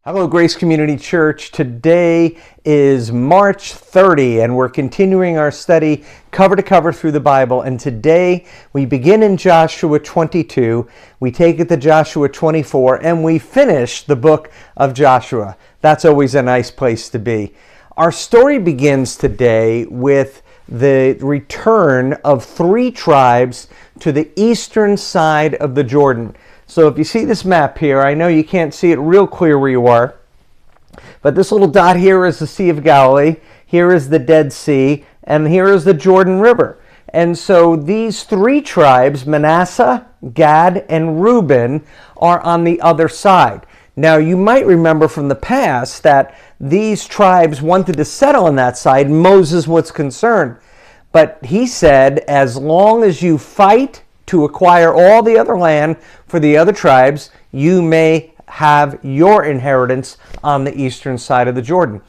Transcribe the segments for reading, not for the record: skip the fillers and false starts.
Hello, Grace Community Church. Today is March 30, and we're continuing our study cover to cover through the Bible. And today we begin in Joshua 22, we take it to Joshua 24, and we finish the book of Joshua. That's always a nice place to be. Our story begins today with the return of 3 tribes to the eastern side of the Jordan. So if you see this map here, I know you can't see it real clear where you are, but this little dot here is the Sea of Galilee, here is the Dead Sea, and here is the Jordan River. And so these 3 tribes, Manasseh, Gad, and Reuben, are on the other side. Now you might remember from the past that these tribes wanted to settle on that side. Moses was concerned, but he said, as long as you fight to acquire all the other land for the other tribes, you may have your inheritance on the eastern side of the Jordan.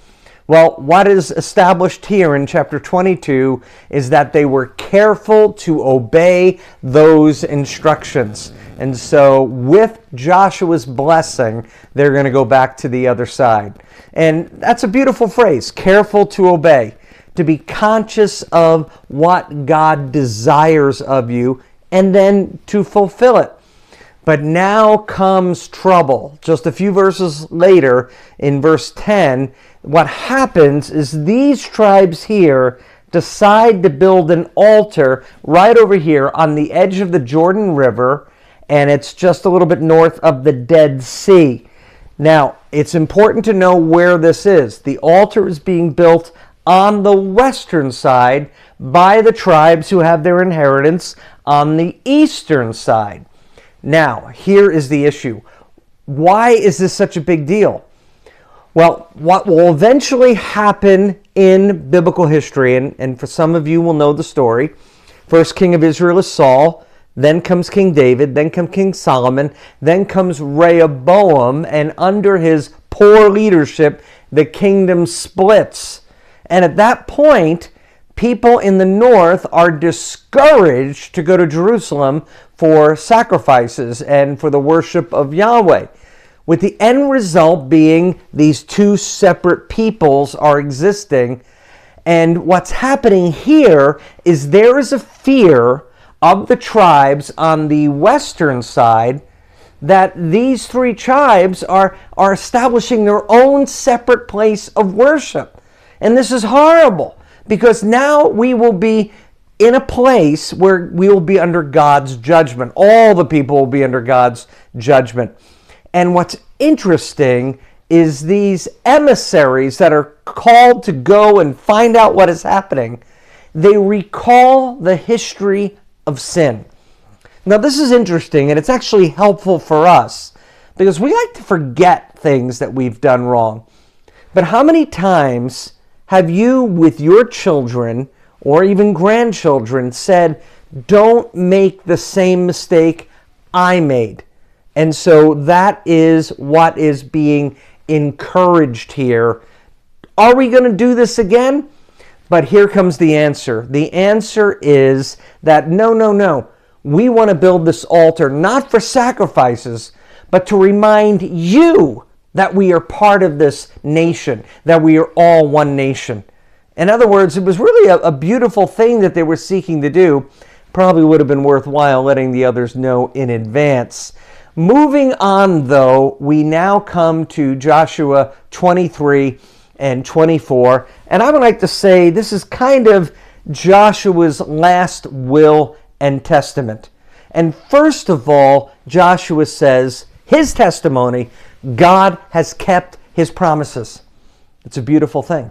Well, what is established here in chapter 22 is that they were careful to obey those instructions. And so with Joshua's blessing, they're going to go back to the other side. And that's a beautiful phrase, careful to obey, to be conscious of what God desires of you and then to fulfill it. But now comes trouble. Just a few verses later, in verse 10, what happens is these tribes here decide to build an altar right over here on the edge of the Jordan River, and it's just a little bit north of the Dead Sea. Now, it's important to know where this is. The altar is being built on the western side by the tribes who have their inheritance on the eastern side. Now, here is the issue. Why is this such a big deal? Well, what will eventually happen in biblical history, and for some of you will know the story, first king of Israel is Saul, then comes King David, then comes King Solomon, then comes Rehoboam, and under his poor leadership, the kingdom splits. And at that point, people in the north are discouraged to go to Jerusalem for sacrifices and for the worship of Yahweh, with the end result being these 2 separate peoples are existing. And what's happening here is there is a fear of the tribes on the western side that these 3 tribes are establishing their own separate place of worship. And this is horrible, because now we will be in a place where we will be under God's judgment. All the people will be under God's judgment. And what's interesting is these emissaries that are called to go and find out what is happening, they recall the history of sin. Now this is interesting, and it's actually helpful for us, because we like to forget things that we've done wrong. But how many times have you, with your children or even grandchildren, said, don't make the same mistake I made? And so that is what is being encouraged here. Are we going to do this again? But here comes the answer. The answer is that no. We want to build this altar not for sacrifices, but to remind you that we are part of this nation, that we are all one nation. In other words, it was really a beautiful thing that they were seeking to do. Probably would have been worthwhile letting the others know in advance. Moving on, though, we now come to Joshua 23 and 24. And I would like to say this is kind of Joshua's last will and testament. And first of all, Joshua says his testimony, God has kept his promises. It's a beautiful thing.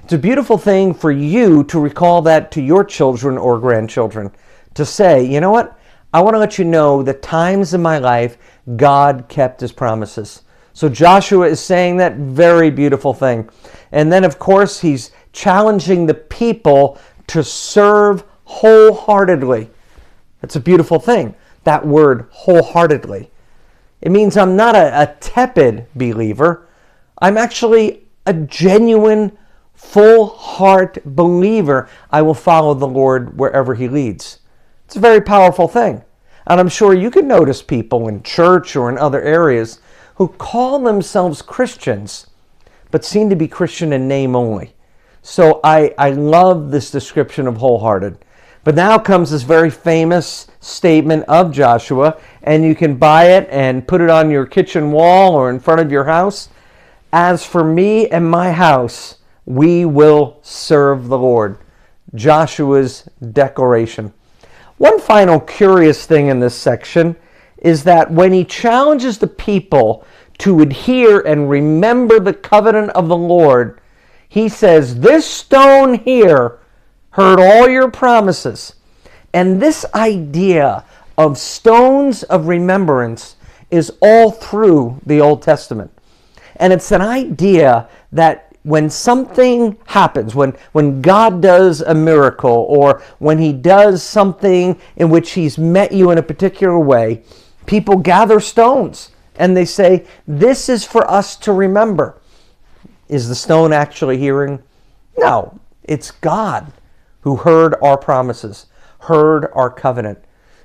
It's a beautiful thing for you to recall that to your children or grandchildren, to say, you know what? I want to let you know the times in my life God kept his promises. So Joshua is saying that very beautiful thing. And then, of course, he's challenging the people to serve wholeheartedly. That's a beautiful thing, that word, wholeheartedly. It means I'm not a tepid believer. I'm actually a genuine, full heart believer. I will follow the Lord wherever he leads. It's a very powerful thing. And I'm sure you can notice people in church or in other areas who call themselves Christians, but seem to be Christian in name only. So I love this description of wholehearted. But now comes this very famous statement of Joshua, and you can buy it and put it on your kitchen wall or in front of your house. As for me and my house, we will serve the Lord. Joshua's declaration. One final curious thing in this section is that when he challenges the people to adhere and remember the covenant of the Lord, he says, this stone here heard all your promises. And this idea of stones of remembrance is all through the Old Testament. And it's an idea that when something happens, when God does a miracle, or when he does something in which he's met you in a particular way, people gather stones and they say, this is for us to remember. Is the stone actually hearing? No, it's God who heard our promises, heard our covenant.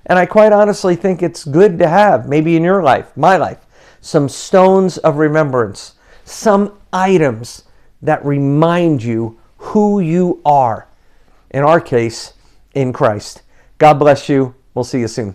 And I quite honestly think it's good to have, maybe in your life, my life, some stones of remembrance, some items that remind you who you are. In our case, in Christ. God bless you. We'll see you soon.